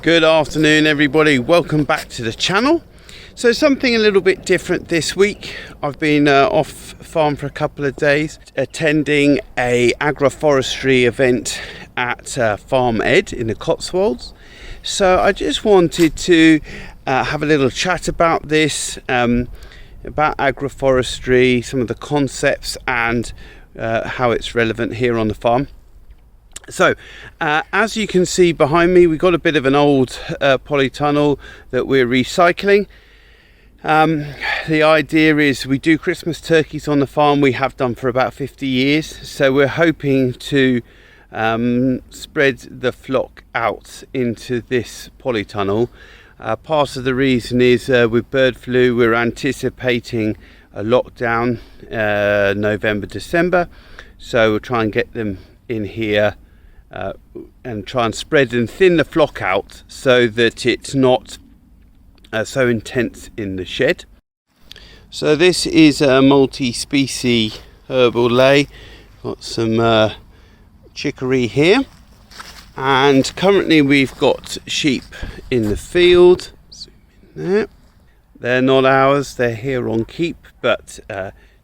Good afternoon everybody, welcome back to the channel. So something a little bit different this week. I've been off farm for a couple of days attending a agroforestry event at Farm Ed in the Cotswolds. So I just wanted to have a little chat about this, about agroforestry, some of the concepts and how it's relevant here on the farm. So as you can see behind me, we've got a bit of an old polytunnel that we're recycling. The idea is we do Christmas turkeys on the farm. We have done for about 50 years. So we're hoping to spread the flock out into this polytunnel. Part of the reason is with bird flu, we're anticipating a lockdown November, December. So we'll try and get them in here and try and spread and thin the flock out so that it's not so intense in the shed. So this is a multi-species herbal lay. Got some chicory here, and currently we've got sheep in the field. Zoom in there. They're not ours, they're here on keep, but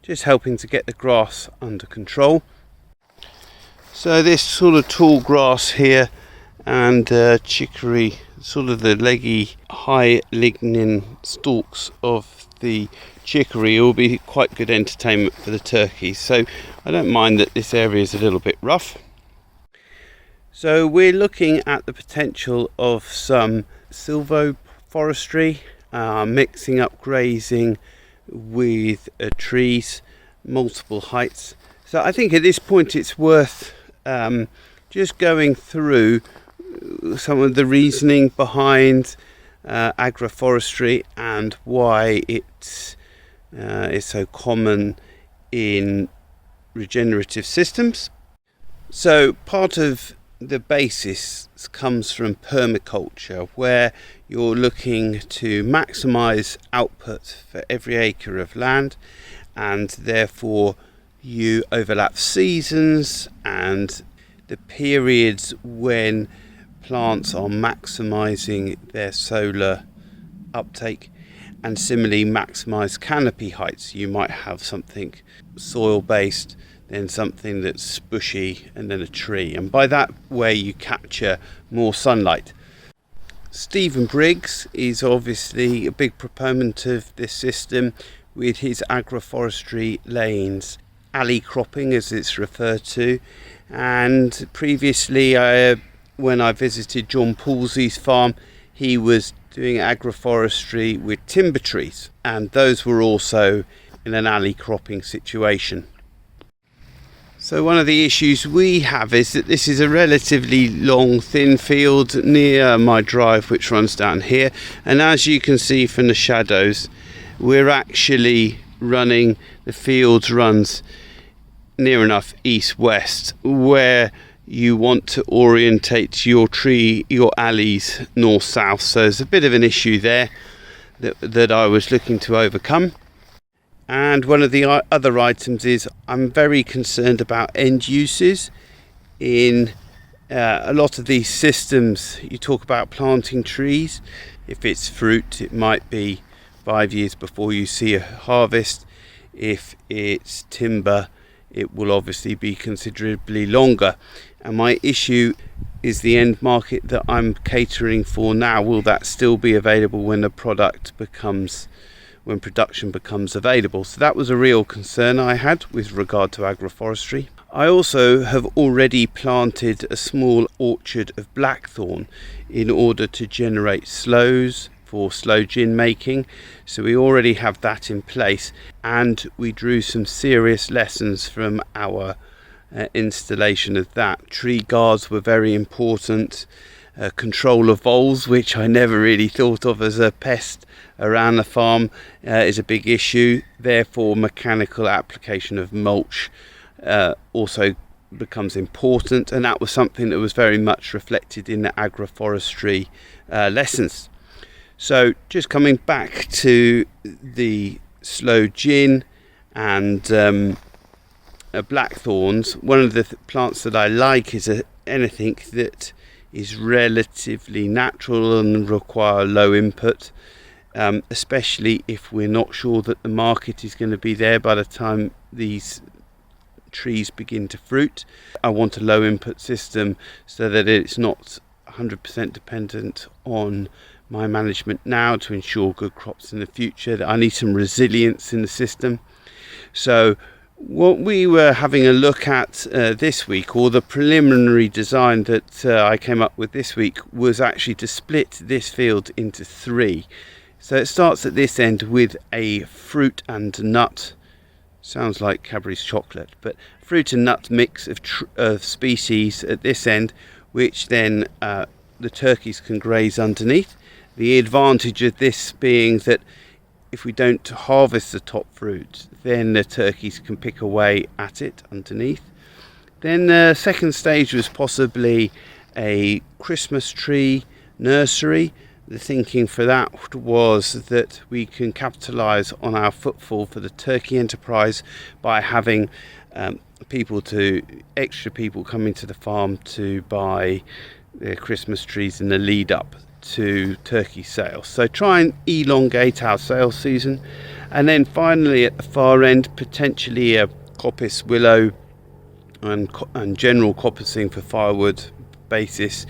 just helping to get the grass under control. So this sort of tall grass here and chicory, sort of the leggy high lignin stalks of the chicory will be quite good entertainment for the turkeys. So I don't mind that this area is a little bit rough. So we're looking at the potential of some silvoforestry, mixing up grazing with trees, multiple heights. So I think at this point it's worth just going through some of the reasoning behind agroforestry and why it is so common in regenerative systems. So part of the basis comes from permaculture, where you're looking to maximize output for every acre of land, and therefore you overlap seasons and the periods when plants are maximizing their solar uptake, and similarly maximize canopy heights. You might have something soil based, then something that's bushy, and then a tree, and by that way you capture more sunlight. Stephen Briggs is obviously a big proponent of this system with his agroforestry lanes, alley cropping as it's referred to. And previously when I visited John Poolsey's farm, he was doing agroforestry with timber trees, and those were also in an alley cropping situation. So one of the issues we have is that this is a relatively long thin field near my drive, which runs down here, and as you can see from the shadows, we're actually running, the field runs near enough east-west, where you want to orientate your alleys north-south. So there's a bit of an issue there that I was looking to overcome. And one of the other items is I'm very concerned about end uses. In a lot of these systems, you talk about planting trees. If it's fruit, it might be 5 years before you see a harvest. If it's timber, it will obviously be considerably longer. And my issue is the end market that I'm catering for now. Will that still be available when production becomes available? So that was a real concern I had with regard to agroforestry. I also have already planted a small orchard of blackthorn in order to generate sloes for sloe gin making. So we already have that in place, and we drew some serious lessons from our installation of that. Tree guards were very important. Control of voles, which I never really thought of as a pest around the farm, is a big issue. Therefore mechanical application of mulch also becomes important, and that was something that was very much reflected in the agroforestry lessons. So just coming back to the sloe gin and blackthorns, one of the plants that I like is anything that is relatively natural and require low input, especially if we're not sure that the market is going to be there by the time these trees begin to fruit. I want a low input system so that it's not 100% dependent on my management now to ensure good crops in the future. I need some resilience in the system. So what we were having a look at this week, or the preliminary design that I came up with this week, was actually to split this field into 3. So it starts at this end with a fruit and nut, sounds like Cadbury's chocolate, but fruit and nut mix of species at this end, which then the turkeys can graze underneath. The advantage of this being that if we don't harvest the top fruit, then the turkeys can pick away at it underneath. Then the second stage was possibly a Christmas tree nursery. The thinking for that was that we can capitalise on our footfall for the turkey enterprise by having extra people coming to the farm to buy their Christmas trees in the lead up to turkey sales. So try and elongate our sales season. And then finally at the far end, potentially a coppice willow and general coppicing for firewood basis.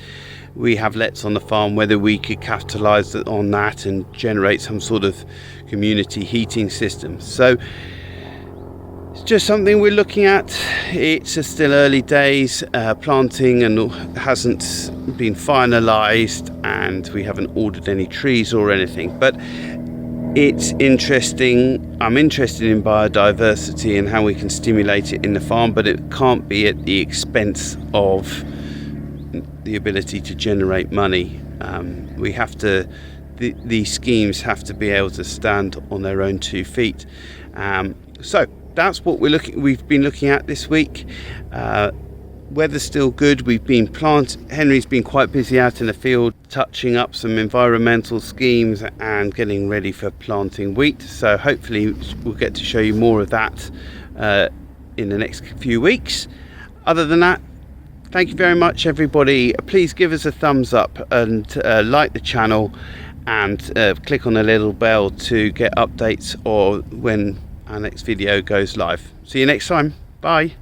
We have lets on the farm, whether we could capitalise on that and generate some sort of community heating system. So it's just something we're looking at. It's still early days, planting and hasn't been finalised, and we haven't ordered any trees or anything, but it's interesting. I'm interested in biodiversity and how we can stimulate it in the farm, but it can't be at the expense of the ability to generate money. We have to, these schemes have to be able to stand on their own 2 feet. So that's what we've been looking at this week. Weather's still good. Henry's been quite busy out in the field touching up some environmental schemes and getting ready for planting wheat. So hopefully we'll get to show you more of that in the next few weeks. Other than that, thank you very much, everybody. Please give us a thumbs up and like the channel, and click on the little bell to get updates or when our next video goes live. See you next time. Bye.